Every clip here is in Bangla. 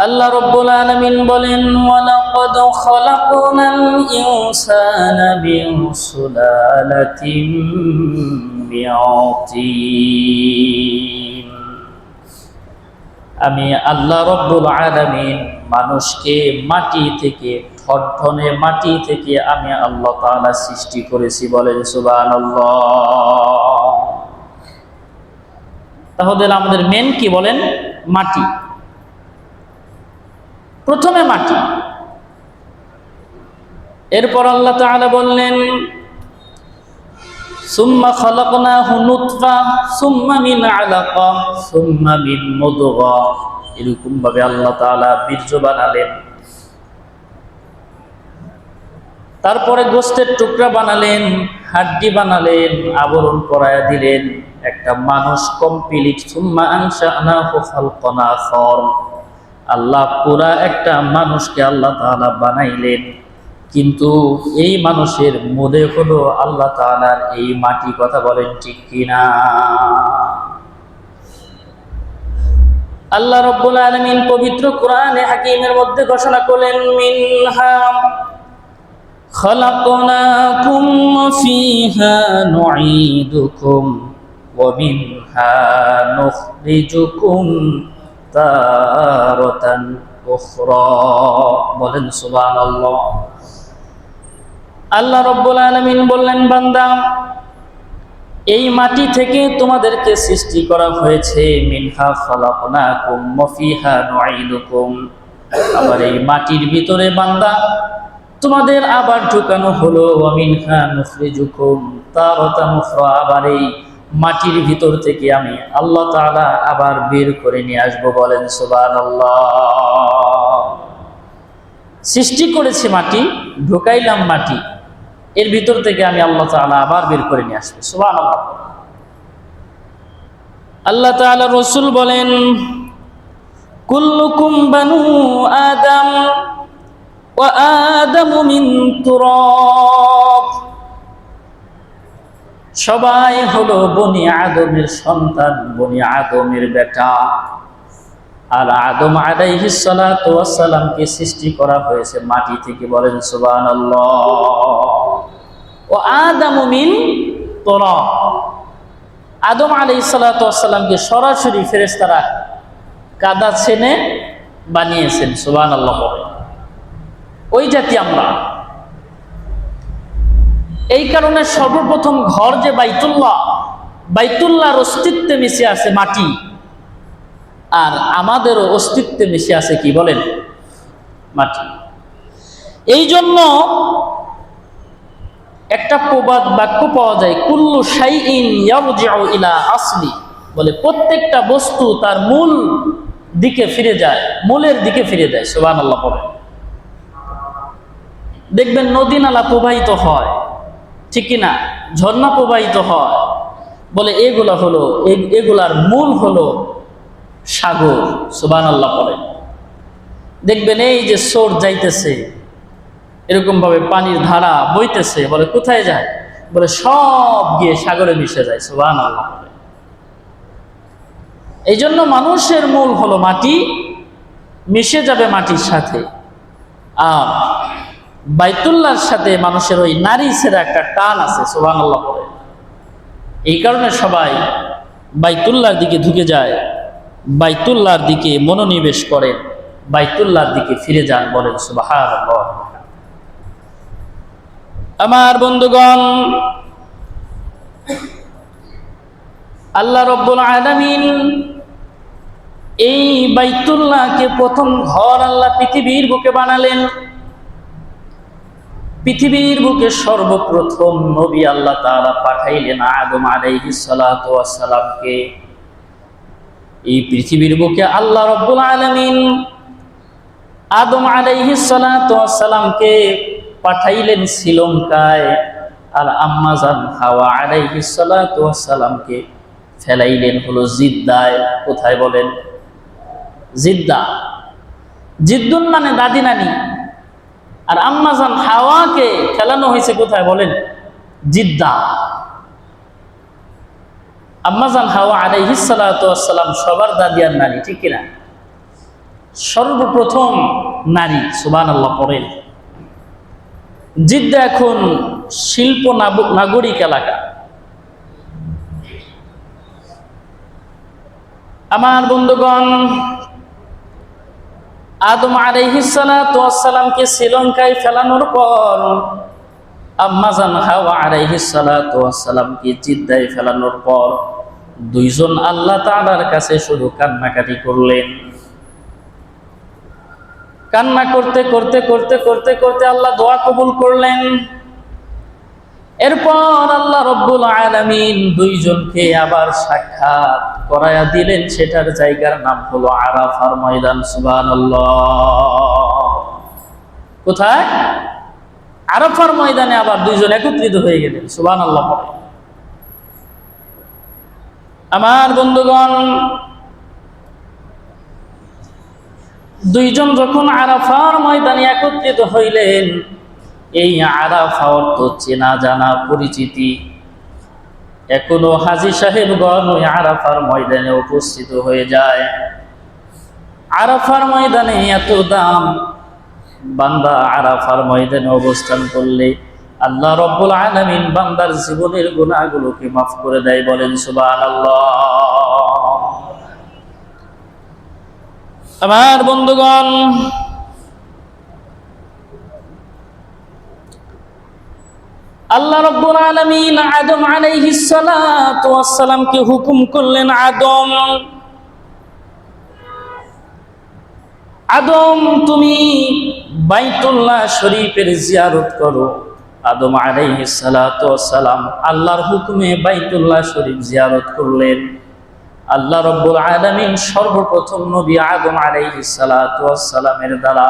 আল্লাহ রাব্বুল আলামিন বলেন, ওয়ালাকাদ খালাকনাল ইনসানা মিন সুলালাতিন মিন তিন। আমি আল্লাহ রাব্বুল আলামিন মানুষকে মাটি থেকে, ঠনঠনে মাটি থেকে আমি আল্লাহ তাআলা সৃষ্টি করেছি। বলেন সুবহানাল্লাহ। তাহলে আমাদের মেন কি বলেন? মাটি। প্রথমে মাটি, এরপর আল্লাহ তাআলা বললেন সুম্মা খালাকনাহু নুতফা সুম্মা মিন আলাকা সুম্মা মিন মুদগা। এরকম ভাবে আল্লাহ তাআলা বীর্য বানালেন, তারপরে গোশতের টুকরা বানালেন, হাড্ডি বানালেন, আবরণ পরায়া দিলেন, একটা মানুষ কমপ্লিট। সুম্মা আনশানাহু খালকান আখার। আল্লাহ পুরা একটা মানুষকে আল্লাহ তাআলা বানাইলেন, কিন্তু এই মানুষের মধ্যে হলো আল্লাহ তাআলার এই মাটি। কথা বলেন ঠিক কিনা? আল্লাহ রাব্বুল আলামিন পবিত্র কোরআনে হাকিমের মধ্যে ঘোষণা করলেন, মিনহা খালাকনাকুম ওয়া ফিহা নুঈদুকুম ওয়া মিনহা নুখরিজুকুম তারাতান উখরা। বলেন সুবহানাল্লাহ। আল্লাহ রাব্বুল আলামিন বললেন, বান্দা, এই মাটি থেকে তোমাদেরকে সৃষ্টি করা হয়েছে। মিনহা খালাকনাকুম ওয়া ফিহা নুঈদুকুম। আবার এই মাটির ভিতরে বান্দা তোমাদের আবার ঢুকানো হলো। ওয়া মিনহা নুখরিজুকুম তারাতান উখরা। আবার এই মাটির ভিতর থেকে আমি আল্লাহ তাআলা আবার বের করে নিয়ে আসবো। বলেন সুবহানাল্লাহ। সৃষ্টি করেছি মাটি, ঢুকাইলাম মাটি, এর ভিতর থেকে আমি আল্লাহ তাআলা আবার বের করে নিয়ে আসবো। সুবহানাল্লাহ। আল্লাহ তাআলা রাসূল বলেন, কুল্লুকুম বানু আদম ওয়া আদামু মিন তুরাব। সবাই হলো বনি আদমের সন্তান, বনি আদমের বেটা। আর আদম আলাইহিস সালাতু ওয়াস সালামকে সৃষ্টি করা হয়েছে মাটি থেকে। বলেন সুবহানাল্লাহ। ও আদামু মিন তুরাব। আদম আলাইহিস সালাতু ওয়াস সালামকে সরাসরি ফেরেশতারা কাদা ছেনে বানিয়েছেন। সুবহানাল্লাহ। ওই জাতি আমরা। এই কারণে সর্বপ্রথম ঘর যে বাইতুল্লাহ, বাইতুল্লাহর অস্তিত্বে মিশে আছে মাটি, আর আমাদেরও অস্তিত্বে মিশে আছে কি বলেন? মাটি। এই জন্য একটা প্রবাদ বাক্য পাওয়া যায়, কুল্লু শাইইন ইয়ারজিউ ইলা আসলি। বলে প্রত্যেকটা বস্তু তার মূল দিকে ফিরে যায়, মূলের দিকে ফিরে যায়। সুবহানাল্লাহ। পড়ে দেখবেন নদী নালা প্রবাহিত হয়, ঠিক কিনা? ঝর্ণা প্রবাহিত হয়। বলে এগুলা হলো, এগুলার মূল হলো সাগর। সুবহানাল্লাহ। পড়ে দেখবেন এই যে সোর যাইতেছে, এরকম ভাবে পানির ধারা বইতেছে, বলে কোথায় যায়? বলে সব গিয়ে সাগরে মিশে যায়। সুবহানাল্লাহ। এই জন্য মানুষের মূল হলো মাটি, মিশে যাবে মাটির সাথে। আর বাইতুল্লাহর সাথে মানুষের ওই নারী ছেড়া একটা টান আছে। সুবহানাল্লাহ। পড়ে এই কারণে সবাই বাইতুল্লাহর দিকে ঢুকে যায়, বাইতুল্লাহর দিকে মনোনিবেশ করে, বাইতুল্লাহর দিকে ফিরে যান। বলেন সুবহানাল্লাহ। আমার বন্ধুগণ, আল্লাহ রাব্বুল আলামিন এই বাইতুল্লাহকে প্রথম ঘর আল্লাহ পৃথিবীর বুকে বানালেন। পৃথিবীর বুকে সর্বপ্রথম নবী আল্লাহ তাআলা পাঠাইলেন আদম আলাইহিস সালাতু ওয়াস সালামকে। এই পৃথিবীর বুকে আল্লাহ রাব্বুল আলামিন আদম আলাইহিস সালাতু ওয়াস সালামকে পাঠাইলেন শ্রীলঙ্কায়, আর আম্মা জান হাওয়া আলাইহিস সালাতু ওয়াস সালামকে ফেলাইলেন হলো জিদ্দায়। কোথায় বলেন? জিদ্দা। জিদ্দুন মানে দাদি নানি। আর আম্মা জান হাওয়াকে ফেলানো হয়েছে কোথায় বলেন? জিদ্দা। আম্মা জান হাওয়া আলাইহিস সালাতু ওয়াস সালাম সবার দাদি আর নানি, ঠিক কিনা? সর্বপ্রথম নারী, সুবহানাল্লাহ পড়েন। জিদ্দা এখন শিল্প নাগরিক এলাকা। আমার বন্ধুগণ, আদম আলাইহিস সালাতু ওয়াস সালামকে শ্রীলঙ্কায় ফেলানোর পর আম্মাজান হাওয়া আলাইহিস সালাতু ওয়াস সালামকে জিদ্দায় ফেলানোর পর দুইজন আল্লাহ তাআলার কাছে শুধু কান্নাকাটি করলেন। কান্না করতে করতে করতে করতে করতে আল্লাহ দোয়া কবুল করলেন। এরপর আল্লাহ রব্বুল আলামিন দুইজনকে আবার সাক্ষাৎ করায়া দিলেন। সেটার জায়গার নাম হলো আরাফার ময়দান। সুবহানাল্লাহ। কোথায়? আরাফার ময়দানে আবার দুইজন একত্রিত হয়ে গেলেন। সুবহানাল্লাহ। আমার বন্ধুগণ, দুইজন যখন আরাফার ময়দানে একত্রিত হইলেন, এই আরাফা অর্থ চেনা জানা পরিচিতি। এখনো হাজী সাহেবগণ ওই আরাফার ময়দানে উপস্থিত হয়ে যায়। আরাফার ময়দানে এত দাম, বান্দা আরাফার ময়দানে অবস্থান করলে আল্লাহ রব্বুল আলামিন বান্দার জীবনের গুনাহগুলোকে মাফ করে দেয়। বলেন সুবহানাল্লাহ। আমার বন্ধুগণ, আল্লাহ রাব্বুল আলামিন আদম আলাইহিস সালাতু ওয়াস সালামকে হুকুম করলেন, আদম তুমি বাইতুল্লাহ শরীফের জিয়ারত করো। আদম আলাইহিস সালাতু ওয়াস সালাম আল্লাহর হুকুমে বাইতুল্লাহ শরীফ জিয়ারত করলেন। আল্লাহ রাব্বুল আলামিন সর্বপ্রথম নবী আদম আলাইহিস সালাতু ওয়াস সালামের দ্বারা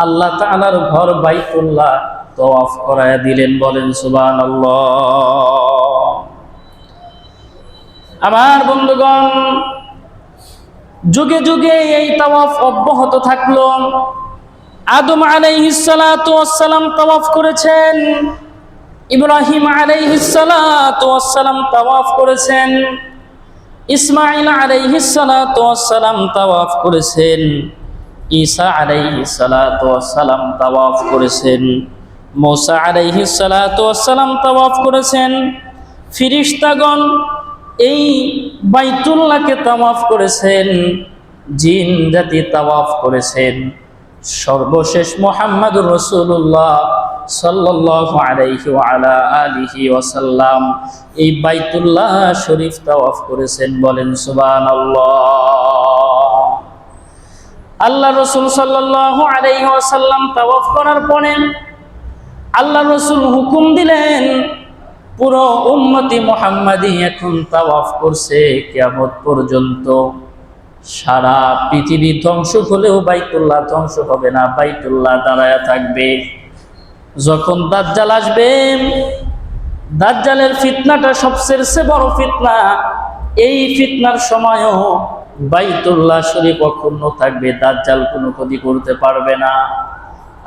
আল্লাহ তাআলার ঘর বাইতুল্লাহ তাওয়াফ করায়া দিলেন। বলেন সুবহানাল্লাহ। আমার বন্ধুগণ, যুগে যুগে এই তাওয়াফ অব্যাহত থাকলো। আদম আলাইহিস সালাতু ওয়াস সালাম তাওয়াফ করেছেন, ইব্রাহিম আলাইহিস সালাতু ওয়াস সালাম তাওয়াফ করেছেন, ইসমাঈল আলাইহিস সালাতু ওয়াস সালাম তাওয়াফ করেছেন, ঈসা আলাইহিস সালাতু ওয়াস সালাম তাওয়াফ করেছেন, মূসা আলাইহিস সালাতু ওয়াস সালাম তাওয়াফ করেছেন। ফেরেশতাগণ এই বাইতুল্লাহকে তাওয়াফ করেছেন, জিন জাতি তাওয়াফ করেছেন। সর্বশেষ মুহাম্মদুর রাসূলুল্লাহ সাল্লাল্লাহু আলাইহি ওয়া আলা আলিহি ওয়াসাল্লাম এই বাইতুল্লাহ শরীফ তাওয়াফ করেছেন। বলেন সুবহানাল্লাহ। আল্লাহ রাসূল সাল্লাল্লাহু আলাইহি ওয়াসাল্লাম তাওয়াফ করার পরে আল্লাহ রাসূল হুকুম দিলেন, পুরো উম্মতি মুহাম্মাদি এখন তাওয়াফ করছে কিয়ামত পর্যন্ত। সারা পৃথিবী ধ্বংস হলেও বাইতুল্লাহ ধ্বংস হবে না, বাইতুল্লাহ দাঁড়ায়া থাকবে। যখন দাজ্জাল আসবে, দাজ্জালের ফিতনাটা সবচেয়ে বড় ফিতনা। এই ফিতনার সময়ও বাইতুল্লাহ শরীফ অক্ষুণ্ণ থাকবে, দাজ্জাল কোনো ক্ষতি করতে পারবে না।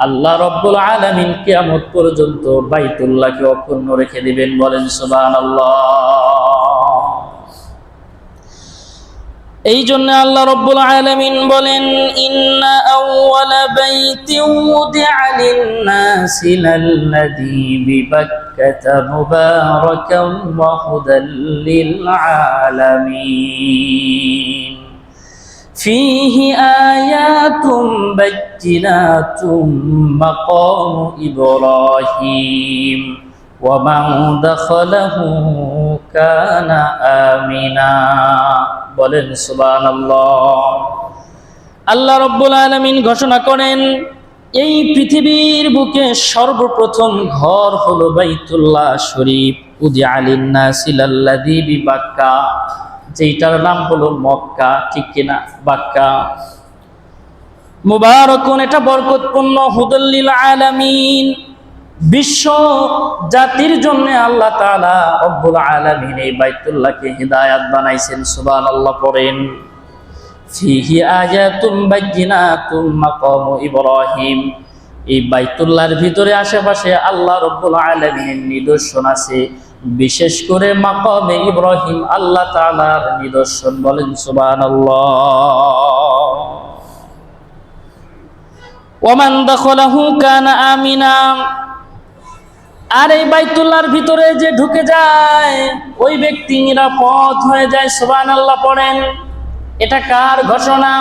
আল্লাহ রব্বুল আলামিন কিয়ামত পর্যন্ত বাইতুল্লাহকে অক্ষুণ্ণ রেখে দিবেন। বলেন সুবহানাল্লাহ। এই জন্য আল্লাহ রব্বুল আলামিন বলেন, ইন্না আউওয়ালা বাইতিন উদিআ লিন-নাসি লাল্লাযী বিবাক্কাতা মুবারাকান ওয়া হুদাল লিল-আলামিন ফীহি আয়াতুম বায়্যিনাতুম মাকামু ইব্রাহিম ওয়া মান দাখালাহু কানা আমিনা। বলেন সুবহানাল্লাহ। আল্লাহ রাব্বুল আলামিন ঘোষণা করেন, এই পৃথিবীর বুকে সর্বপ্রথম ঘর হলো বাইতুল্লাহ শরীফ। উদিআ লিন-নাসি লাল্লাযী বিবাক্কা, যেটার নাম হলো মক্কা, ঠিক কিনা? বাক্কা মুবারাকুন, এটা বরকতপূর্ণ। হুদাল লিল আলামিন, বিশ্ব জাতির জন্য আল্লাহ তাআলা রব্বুল আলামিন এই বাইতুল্লাহকে হিদায়াত বানাইছেন। সুবহানাল্লাহ পড়েন। ফীহি আয়াতুম বায়্যিনাতুম মাকামু ইব্রাহিম, এই বাইতুল্লাহর ভিতরে আশেপাশে আল্লাহ রব্বুল আলামিনের নিদর্শন আছে, বিশেষ করে মাকামে ইব্রাহিম আল্লাহ তাআলার নিদর্শন। বলেন সুবহানাল্লাহ। ওমান দাখালাহু কানা আমিনা, আর এই বাইতুল্লাহর ভিতরে যে ঢুকে যায় ওই ব্যক্তি নিরাপদ হয়ে যায়। সুবহানাল্লাহ পড়েন। এটা কার ঘোষণা?